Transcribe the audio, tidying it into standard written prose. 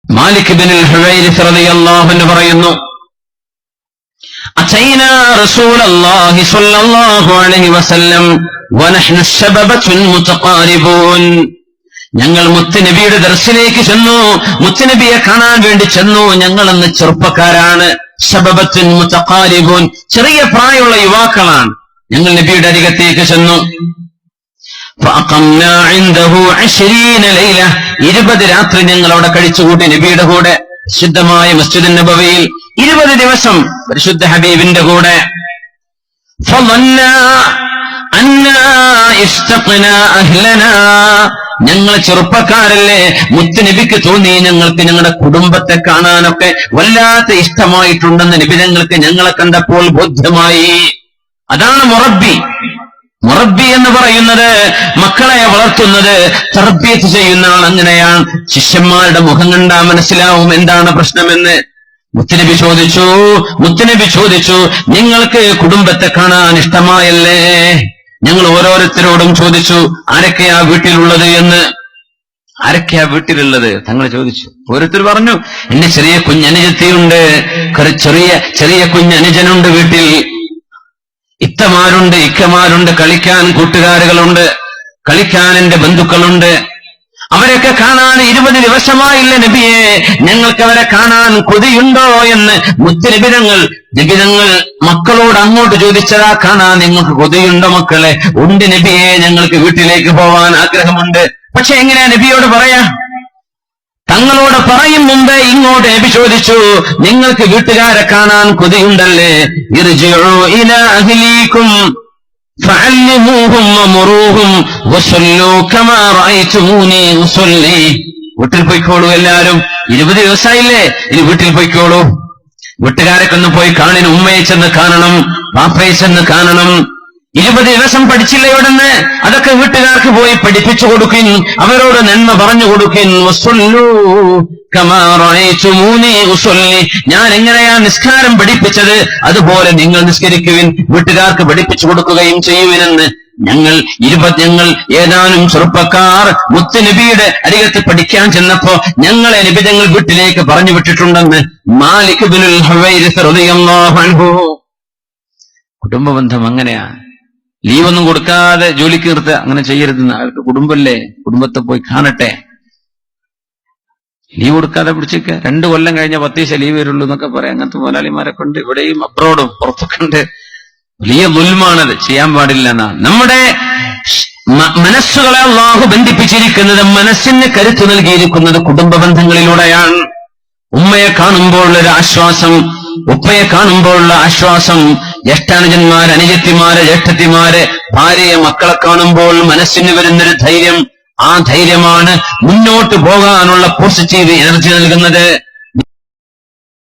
മാലിക് ഇബ്നുൽ ഹുവൈരിസ് റളിയല്ലാഹു അൻഹു പറയുന്നു, അതൈനാ റസൂലല്ലാഹി സ്വല്ലല്ലാഹു അലൈഹി വസല്ലം വനഹ്നു ശബബത്തുൻ മുതഖാരിബൂൻ. ഞങ്ങൾ മുത്തുനബിയുടെ ദർശനത്തിലേക്ക് ചെന്നു, മുത്തുനബിയെ കാണാൻ വേണ്ടി ചെന്നു. ഞങ്ങൾ അന്ന് ചെറുപ്പക്കാരാണ്. ശബബത്തുൻ മുതഖാരിബൂൻ, ചെറിയ പ്രായമുള്ള യുവാക്കളാണ്. ഞങ്ങൾ നബിയുടെ അരികത്തേക്ക് ചെന്നു. ഫഅഖംനാ ഇൻദഹു 20 ലൈല, 20 രാത്രി ഞങ്ങൾ അവിടെ കഴിച്ചുകൂട്ടി നബിയുടെ കൂടെ. ശുദ്ധമായ മസ്ജിദ് നബവിയിൽ 20 ദിവസം പരിശുദ്ധ ഹബീബിന്റെ കൂടെ. ഫളന്നാ അന്നാ ഇസ്തഖ്നാ അഹ്ലനാ, ഞങ്ങൾ ചെറുപ്പക്കാരല്ലേ, മുത്തുനബിക്ക് തോന്നി ഞങ്ങൾക്ക് ഞങ്ങളുടെ കുടുംബത്തെ കാണാനൊക്കെ വല്ലാത്ത ഇഷ്ടമായിട്ടുണ്ടെന്ന് നബി ഞങ്ങളെ കണ്ടപ്പോൾ ബോധ്യമായി. അതാണ് മുറബ്ബി. മുറബ്ബി എന്ന് പറയുന്നത് മക്കളെ വളർത്തുന്നത്, തർബിയത്ത് ചെയ്യുന്ന ആൾ അങ്ങനെയാണ്. ശിഷ്യന്മാരുടെ മുഖം കണ്ടാ മനസ്സിലാവും എന്താണ് പ്രശ്നമെന്ന്. മുത്തുനബി ചോദിച്ചു, നിങ്ങൾക്ക് കുടുംബത്തെ കാണാൻ ഇഷ്ടമായല്ലേ? ഞങ്ങൾ ഓരോരുത്തരോടും ചോദിച്ചു, ആരൊക്കെയാ വീട്ടിലുള്ളത് എന്ന്. ആരൊക്കെയാ വീട്ടിലുള്ളത് തങ്ങൾ ചോദിച്ചു. ഓരോരുത്തർ പറഞ്ഞു, എന്റെ ചെറിയ കുഞ്ഞനുജത്തിയുണ്ട്, ചെറിയ കുഞ്ഞനുജനുണ്ട് വീട്ടിൽ, ഇത്തമാരുണ്ട്, ഇക്കമാരുണ്ട്, കളിക്കാൻ കൂട്ടുകാരുകളുണ്ട്, കളിക്കാൻ എന്റെ ബന്ധുക്കളുണ്ട്. അവരൊക്കെ കാണാൻ 20 ദിവസമായില്ല നബിയെ, ഞങ്ങൾക്ക് അവരെ കാണാൻ കൊതിയുണ്ടോ എന്ന് നബിതങ്ങൾ മക്കളോട് അങ്ങോട്ട് ചോദിച്ചതാ. കാണാൻ നിങ്ങൾക്ക് കൊതിയുണ്ടോ മക്കളെ? ഉണ്ട് നബിയെ, ഞങ്ങൾക്ക് വീട്ടിലേക്ക് പോവാൻ ആഗ്രഹമുണ്ട്. പക്ഷെ എങ്ങനെയാ നബിയോട് പറയാ? തങ്ങളോട് പറയും മുമ്പേ ഇങ്ങോട്ട് നബി ചോദിച്ചു, നിങ്ങൾക്ക് വീട്ടുകാരെ കാണാൻ കൊതിയുണ്ടല്ലേ? ഇർജിഉ ഇലാ അഹ്ലീകും ഫഅല്ലിമൂഹും വമുറൂഹും വസല്ലൂ കമാ റഅയ്തുമൂനി ഉസല്ലി. വീട്ടിൽ പോയിക്കോളൂ എല്ലാരും, 20 ദിവസമായില്ലേ, ഇനി വീട്ടിൽ പോയിക്കോളൂ. വീട്ടുകാരൊക്കെ ഒന്ന് പോയി കാണിന്, ഉമ്മയെ ചെന്ന് കാണണം, ബാപ്പയെ ചെന്ന് കാണണം. 20 ദിവസം പഠിച്ചില്ല ഇവിടുന്ന്, അതൊക്കെ വീട്ടുകാർക്ക് പോയി പഠിപ്പിച്ചു കൊടുക്കിൻ, അവരോട് നന്മ പറഞ്ഞു കൊടുക്കിൻ. വസല്ലൂ കമാ റഅയ്തുമൂനി ഉസല്ലി, ഞാൻ എങ്ങനെയാ നിസ്കാരം പഠിപ്പിച്ചത് അതുപോലെ നിങ്ങൾ നിസ്കരിക്കുവിൻ, വീട്ടുകാർക്ക് പഠിപ്പിച്ചു കൊടുക്കുകയും ചെയ്യുവിനെന്ന് ഞങ്ങൾ ഏതാനും ചെറുപ്പക്കാർ മുത്തുനബിയുടെ അരികത്ത് പഠിക്കാൻ ചെന്നപ്പോ ഞങ്ങളെ നബിതങ്ങൾ വീട്ടിലേക്ക് പറഞ്ഞു വിട്ടിട്ടുണ്ടെന്ന് മാലിക് ഇബ്നുൽ ഹുവൈരിസ് റളിയല്ലാഹു അൻഹു. കുടുംബബന്ധം അങ്ങനെയാ. ലീവൊന്നും കൊടുക്കാതെ ജോലിക്ക് നിർത്തുക, അങ്ങനെ ചെയ്യരുതെന്ന്. അവർക്ക് കുടുംബല്ലേ, കുടുംബത്തെ പോയി കാണട്ടെ. ലീവ് കൊടുക്കാതെ പിടിച്ചേക്ക, 2 കൊല്ലം കഴിഞ്ഞ 10 ദിവസം ലീവ് വരുള്ളൂ എന്നൊക്കെ പറയാം. അങ്ങനത്തെ മുതലാളിമാരൊക്കെ ഉണ്ട്, ഇവിടെയും അബ്രോഡും പുറത്തൊക്കെ ഉണ്ട്. വലിയ ദുൽമാണത്, ചെയ്യാൻ പാടില്ല എന്നാ. നമ്മുടെ മനസ്സുകളെ അല്ലാഹു ബന്ധിപ്പിച്ചിരിക്കുന്നത്, മനസ്സിന് കരുത്തു നൽകിയിരിക്കുന്നത് കുടുംബ ബന്ധങ്ങളിലൂടെയാണ്. ഉമ്മയെ കാണുമ്പോഴുള്ള ആശ്വാസം, ഉപ്പയെ കാണുമ്പോഴുള്ള ആശ്വാസം, ജ്യേഷ്ഠാനുജന്മാര്, അനുജത്തിമാര്, ജ്യേഷ്ഠത്തിമാര്, ഭാര്യയെ, മക്കളെ കാണുമ്പോൾ മനസ്സിന് വരുന്നൊരു ധൈര്യം, ആ ധൈര്യമാണ് മുന്നോട്ട് പോകാനുള്ള പോസിറ്റീവ് എനർജി നൽകുന്നത്.